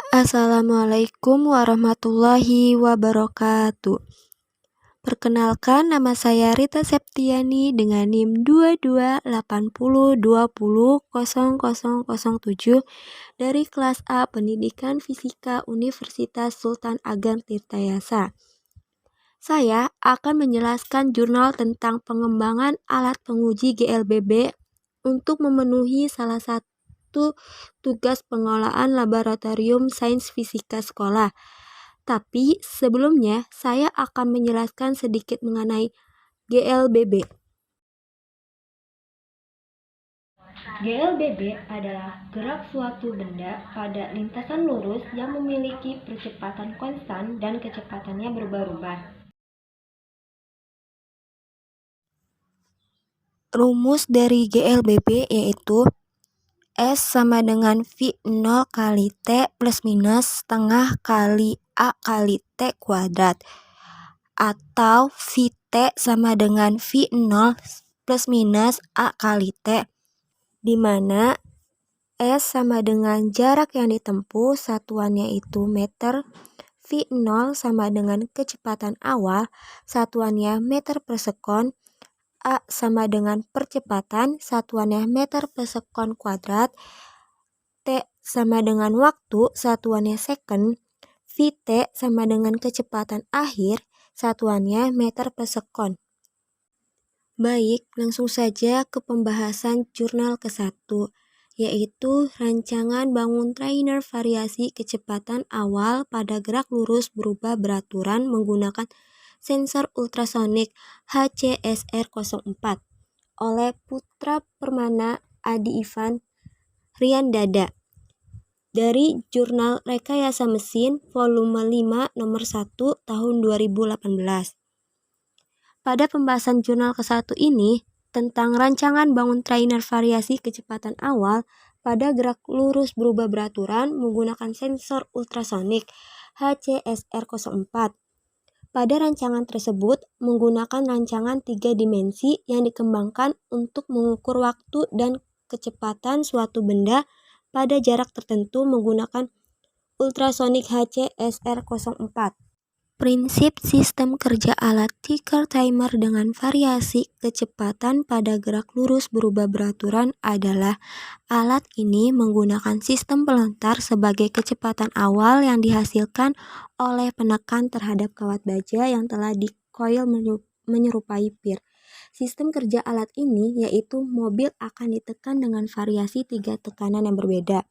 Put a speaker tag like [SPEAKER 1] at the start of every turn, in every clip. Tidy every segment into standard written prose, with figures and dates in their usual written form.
[SPEAKER 1] Assalamualaikum warahmatullahi wabarakatuh. Perkenalkan, nama saya Rita Septiani dengan NIM 2280200007 dari kelas A Pendidikan Fisika Universitas Sultan Ageng Tirtayasa. Saya akan menjelaskan jurnal tentang pengembangan alat penguji GLBB untuk memenuhi salah satu tugas pengolahan laboratorium sains fisika sekolah. Tapi sebelumnya saya akan menjelaskan sedikit mengenai GLBB. GLBB adalah gerak suatu benda pada lintasan lurus yang memiliki percepatan konstan dan kecepatannya berubah-ubah. Rumus dari GLBB yaitu S sama dengan V0 kali T plus minus setengah kali A kali T kuadrat. Atau VT sama dengan V0 plus minus A kali T, di mana S sama dengan jarak yang ditempuh, satuannya itu meter, V0 sama dengan kecepatan awal, satuannya meter per sekon, A sama dengan percepatan, satuannya meter per sekon kuadrat, T sama dengan waktu, satuannya second, VT sama dengan kecepatan akhir, satuannya meter per sekon. Baik, langsung saja ke pembahasan jurnal ke-1, yaitu rancangan bangun trainer variasi kecepatan awal pada gerak lurus berubah beraturan menggunakan sensor ultrasonik HCSR04 oleh Putra Permana Adi Ivan Riandada dari Jurnal Rekayasa Mesin volume 5 nomor 1 tahun 2018. Pada pembahasan jurnal ke-1 ini tentang rancangan bangun trainer variasi kecepatan awal pada gerak lurus berubah beraturan menggunakan sensor ultrasonik HCSR04. Pada rancangan tersebut menggunakan rancangan 3 dimensi yang dikembangkan untuk mengukur waktu dan kecepatan suatu benda pada jarak tertentu menggunakan ultrasonik HCSR04. Prinsip sistem kerja alat ticker timer dengan variasi kecepatan pada gerak lurus berubah beraturan adalah alat ini menggunakan sistem pelontar sebagai kecepatan awal yang dihasilkan oleh penekan terhadap kawat baja yang telah dikoil menyerupai pir. Sistem kerja alat ini yaitu mobil akan ditekan dengan variasi 3 tekanan yang berbeda.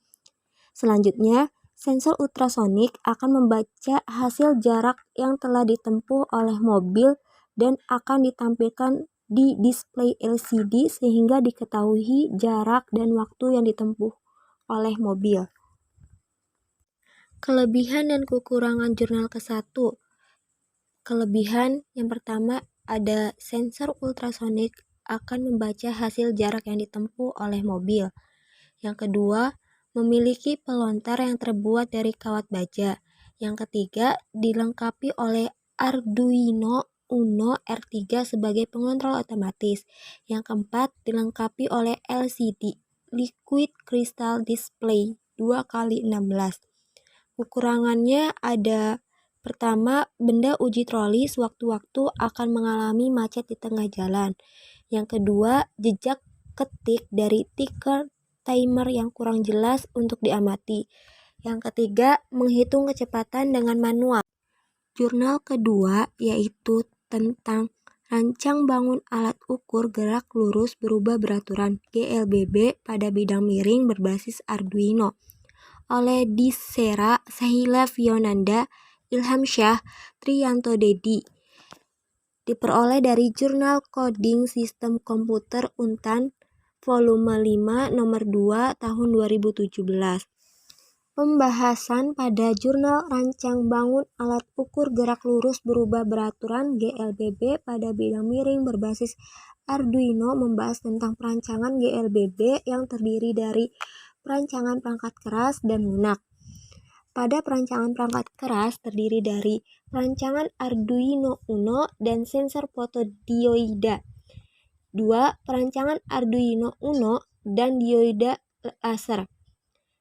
[SPEAKER 1] Selanjutnya, sensor ultrasonik akan membaca hasil jarak yang telah ditempuh oleh mobil dan akan ditampilkan di display LCD sehingga diketahui jarak dan waktu yang ditempuh oleh mobil. Kelebihan dan kekurangan jurnal ke-1. Kelebihan yang pertama ada sensor ultrasonik akan membaca hasil jarak yang ditempuh oleh mobil. Yang kedua, memiliki pelontar yang terbuat dari kawat baja. Yang ketiga, dilengkapi oleh Arduino Uno R3 sebagai pengontrol otomatis. Yang keempat, dilengkapi oleh LCD Liquid Crystal Display 2x16. Kekurangannya ada: pertama, benda uji troli sewaktu-waktu akan mengalami macet di tengah jalan. Yang kedua, jejak ketik dari ticker timer yang kurang jelas untuk diamati. Yang ketiga, menghitung kecepatan dengan manual. Jurnal kedua yaitu tentang rancang bangun alat ukur gerak lurus berubah beraturan GLBB pada bidang miring berbasis Arduino oleh Disera Sahila Fionanda, Ilham Syah, Triyanto Dedi. Diperoleh dari Jurnal Coding Sistem Komputer Untan volume 5 nomor 2 tahun 2017. Pembahasan pada jurnal rancang bangun alat ukur gerak lurus berubah beraturan GLBB pada bidang miring berbasis Arduino membahas tentang perancangan GLBB yang terdiri dari perancangan perangkat keras dan lunak. Pada perancangan perangkat keras terdiri dari perancangan Arduino Uno dan sensor fotodioida. 2. Perancangan Arduino Uno dan dioida laser.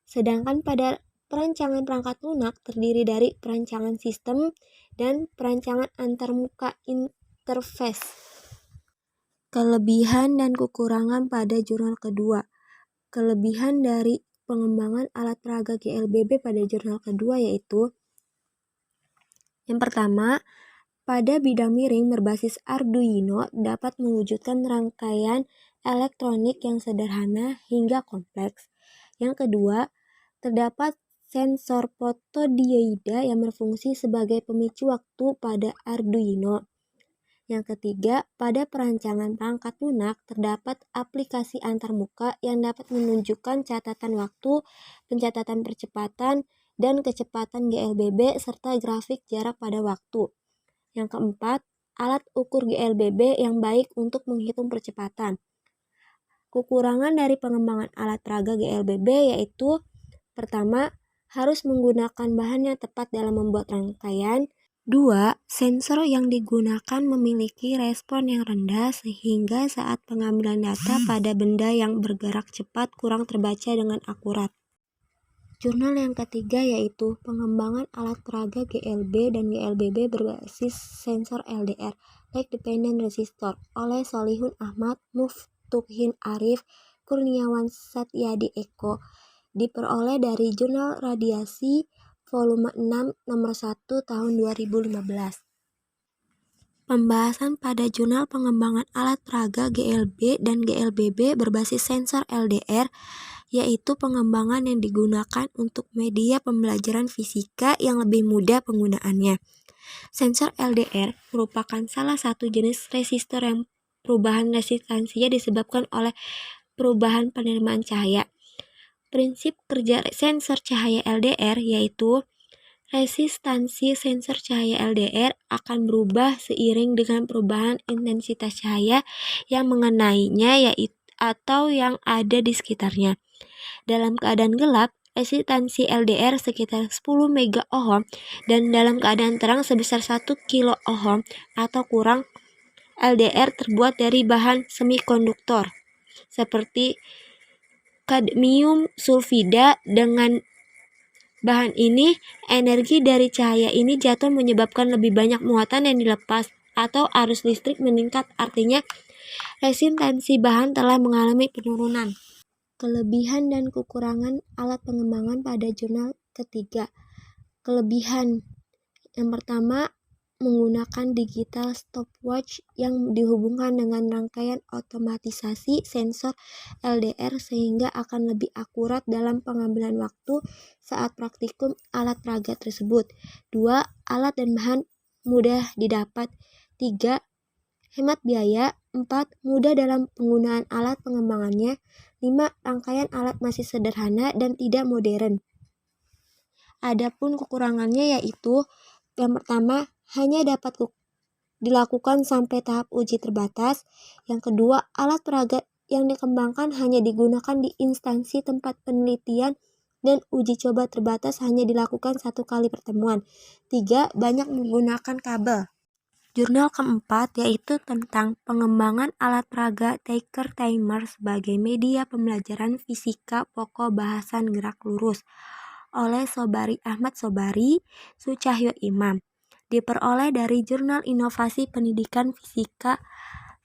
[SPEAKER 1] Sedangkan pada Perancangan perangkat lunak terdiri dari perancangan sistem dan perancangan antarmuka interface. Kelebihan dan kekurangan pada jurnal kedua. Kelebihan dari pengembangan alat peraga GLBB pada jurnal kedua yaitu yang pertama, pada bidang miring berbasis Arduino dapat mewujudkan rangkaian elektronik yang sederhana hingga kompleks. Yang kedua, terdapat sensor fotodioida yang berfungsi sebagai pemicu waktu pada Arduino. Yang ketiga, pada perancangan perangkat lunak terdapat aplikasi antarmuka yang dapat menunjukkan catatan waktu, pencatatan percepatan, dan kecepatan GLBB serta grafik jarak pada waktu. Yang keempat, alat ukur GLBB yang baik untuk menghitung percepatan. Kekurangan dari pengembangan alat peraga GLBB yaitu pertama, harus menggunakan bahan yang tepat dalam membuat rangkaian. 2. Sensor yang digunakan memiliki respon yang rendah sehingga saat pengambilan data pada benda yang bergerak cepat kurang terbaca dengan akurat. Jurnal yang ketiga yaitu pengembangan alat peraga GLB dan GLBB berbasis sensor LDR, Light Dependent Resistor, oleh Solihun Ahmad, Muftuhin Arif, Kurniawan Satyadi Eko, diperoleh dari Jurnal Radiasi volume 6 nomor 1 tahun 2015. Pembahasan pada jurnal pengembangan alat peraga GLB dan GLBB berbasis sensor LDR yaitu pengembangan yang digunakan untuk media pembelajaran fisika yang lebih mudah penggunaannya. Sensor LDR merupakan salah satu jenis resistor yang perubahan resistansinya disebabkan oleh perubahan penerimaan cahaya. Prinsip kerja sensor cahaya LDR yaitu resistansi sensor cahaya LDR akan berubah seiring dengan perubahan intensitas cahaya yang mengenainya yaitu atau yang ada di sekitarnya. Dalam keadaan gelap, resistansi LDR sekitar 10 megaohm dan dalam keadaan terang sebesar 1 kiloohm atau kurang. LDR terbuat dari bahan semikonduktor seperti kadmium sulfida. Dengan bahan ini, energi dari cahaya ini jatuh menyebabkan lebih banyak muatan yang dilepas atau arus listrik meningkat, artinya resistansi bahan telah mengalami penurunan. Kelebihan dan kekurangan alat pengembangan pada jurnal ketiga. Kelebihan yang pertama, menggunakan digital stopwatch yang dihubungkan dengan rangkaian otomatisasi sensor LDR sehingga akan lebih akurat dalam pengambilan waktu saat praktikum alat peraga tersebut. 2. Alat dan bahan mudah didapat. 3. Hemat biaya. 4. Mudah dalam penggunaan alat pengembangannya. 5. Rangkaian alat masih sederhana dan tidak modern. Adapun kekurangannya yaitu yang pertama, hanya dapat dilakukan sampai tahap uji terbatas. Yang kedua, alat peraga yang dikembangkan hanya digunakan di instansi tempat penelitian dan uji coba terbatas hanya dilakukan 1 kali pertemuan. 3. Banyak menggunakan kabel. Jurnal keempat yaitu tentang pengembangan alat peraga Taker Timer sebagai media pembelajaran fisika pokok bahasan gerak lurus oleh Sobari Ahmad Sobari, Sucahyo Imam. Diperoleh dari Jurnal Inovasi Pendidikan Fisika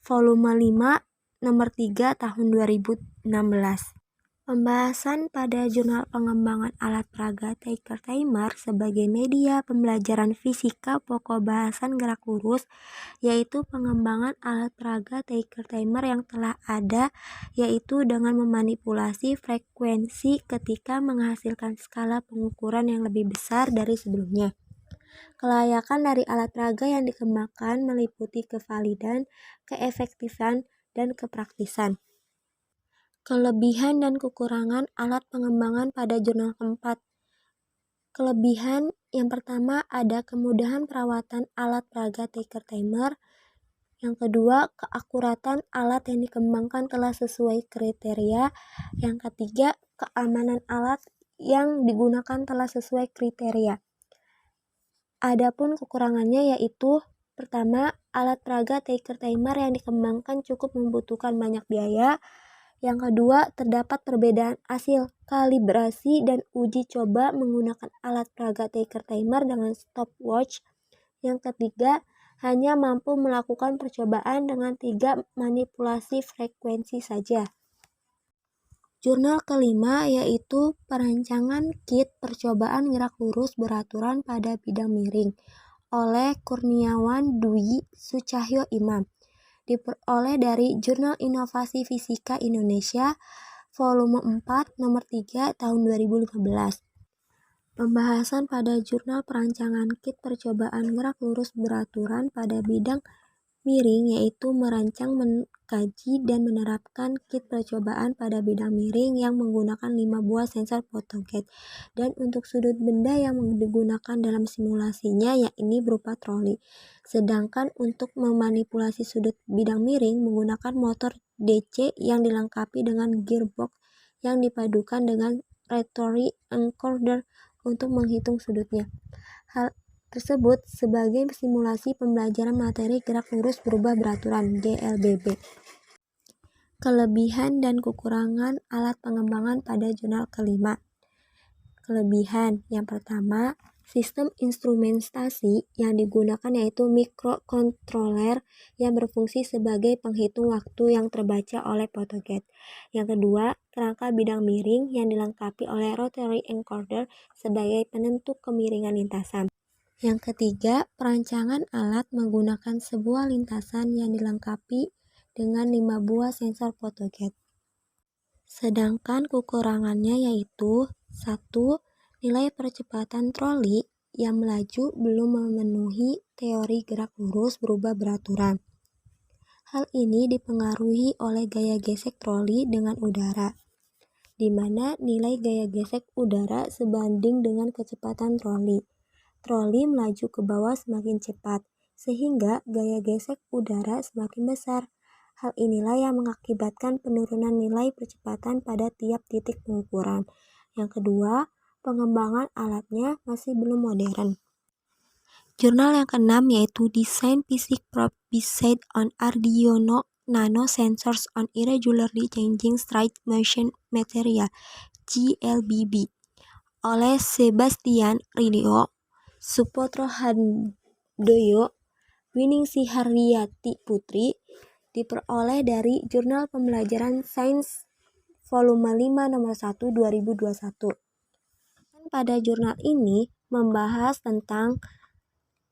[SPEAKER 1] volume 5 nomor 3 tahun 2016. Pembahasan pada jurnal pengembangan alat peraga Taker Timer sebagai media pembelajaran fisika pokok bahasan gerak lurus yaitu pengembangan alat peraga Taker Timer yang telah ada yaitu dengan memanipulasi frekuensi ketika menghasilkan skala pengukuran yang lebih besar dari sebelumnya. Kelayakan dari alat peraga yang dikembangkan meliputi kevalidan, keefektifan, dan kepraktisan. Kelebihan dan kekurangan alat pengembangan pada jurnal keempat. Kelebihan yang pertama ada kemudahan perawatan alat peraga Taker Timer. Yang kedua, keakuratan alat yang dikembangkan telah sesuai kriteria. Yang ketiga, keamanan alat yang digunakan telah sesuai kriteria. Adapun kekurangannya yaitu pertama, alat peraga Taker Timer yang dikembangkan cukup membutuhkan banyak biaya. Yang kedua, terdapat perbedaan hasil kalibrasi dan uji coba menggunakan alat peraga ticker timer dengan stopwatch. Yang ketiga, hanya mampu melakukan percobaan dengan 3 manipulasi frekuensi saja. Jurnal kelima yaitu perancangan kit percobaan gerak lurus beraturan pada bidang miring oleh Kurniawan Dwi Sucahyo Imam. Diperoleh dari Jurnal Inovasi Fisika Indonesia volume 4 nomor 3 tahun 2015. Pembahasan pada jurnal perancangan kit percobaan gerak lurus beraturan pada bidang miring yaitu merancang, mengkaji, dan menerapkan kit percobaan pada bidang miring yang menggunakan 5 buah sensor photogate dan untuk sudut benda yang digunakan dalam simulasinya yakni berupa troli. Sedangkan untuk memanipulasi sudut bidang miring menggunakan motor DC yang dilengkapi dengan gearbox yang dipadukan dengan rotary encoder untuk menghitung sudutnya. Hal tersebut sebagai simulasi pembelajaran materi gerak lurus berubah beraturan (GLBB). Kelebihan dan kekurangan alat pengembangan pada jurnal kelima. Kelebihan yang pertama, sistem instrumentasi yang digunakan yaitu microcontroller yang berfungsi sebagai penghitung waktu yang terbaca oleh photogate. Yang kedua, kerangka bidang miring yang dilengkapi oleh rotary encoder sebagai penentu kemiringan lintasan. Yang ketiga, perancangan alat menggunakan sebuah lintasan yang dilengkapi dengan 5 buah sensor photogate. Sedangkan kekurangannya yaitu 1. Nilai percepatan troli yang melaju belum memenuhi teori gerak lurus berubah beraturan. Hal ini dipengaruhi oleh gaya gesek troli dengan udara, di mana nilai gaya gesek udara sebanding dengan kecepatan troli. Troli melaju ke bawah semakin cepat, sehingga gaya gesek udara semakin besar. Hal inilah yang mengakibatkan penurunan nilai percepatan pada tiap titik pengukuran. Yang kedua, pengembangan alatnya masih belum modern. Jurnal yang keenam yaitu Design Physics Probe Based on Arduino Nano Sensors on Irregularly Changing Straight Motion Material (GLBB) oleh Sebastian Ridho, Supotro Handoyo, Winingsi Haryati Putri, diperoleh dari Jurnal Pembelajaran Sains volume 5 nomor 1 2021. Pada jurnal ini membahas tentang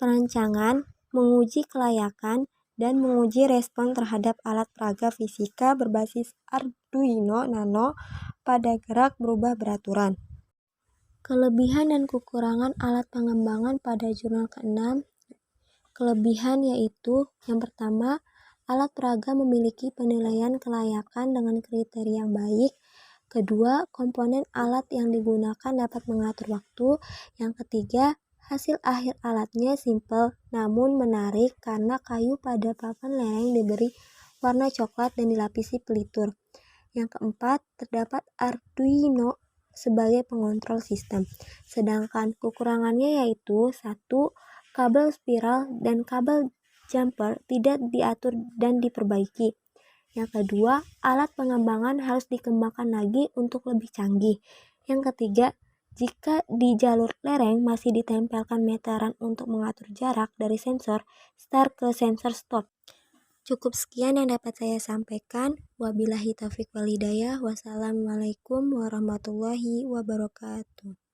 [SPEAKER 1] perancangan, menguji kelayakan, dan menguji respon terhadap alat peraga fisika berbasis Arduino Nano pada gerak berubah beraturan. Kelebihan dan kekurangan alat pengembangan pada jurnal ke-6. Kelebihan yaitu yang pertama, alat peraga memiliki penilaian kelayakan dengan kriteria yang baik. Kedua, komponen alat yang digunakan dapat mengatur waktu. Yang ketiga, hasil akhir alatnya simpel namun menarik karena kayu pada papan lereng diberi warna coklat dan dilapisi pelitur. Yang keempat, terdapat Arduino sebagai pengontrol sistem. Sedangkan kekurangannya yaitu 1. Kabel spiral dan kabel jumper tidak diatur dan diperbaiki. Yang kedua, alat pengembangan harus dikembangkan lagi untuk lebih canggih. Yang ketiga, jika di jalur lereng masih ditempelkan meteran untuk mengatur jarak dari sensor start ke sensor stop. Cukup sekian yang dapat saya sampaikan. Wabillahi taufiq wal hidayah. Wassalamualaikum warahmatullahi wabarakatuh.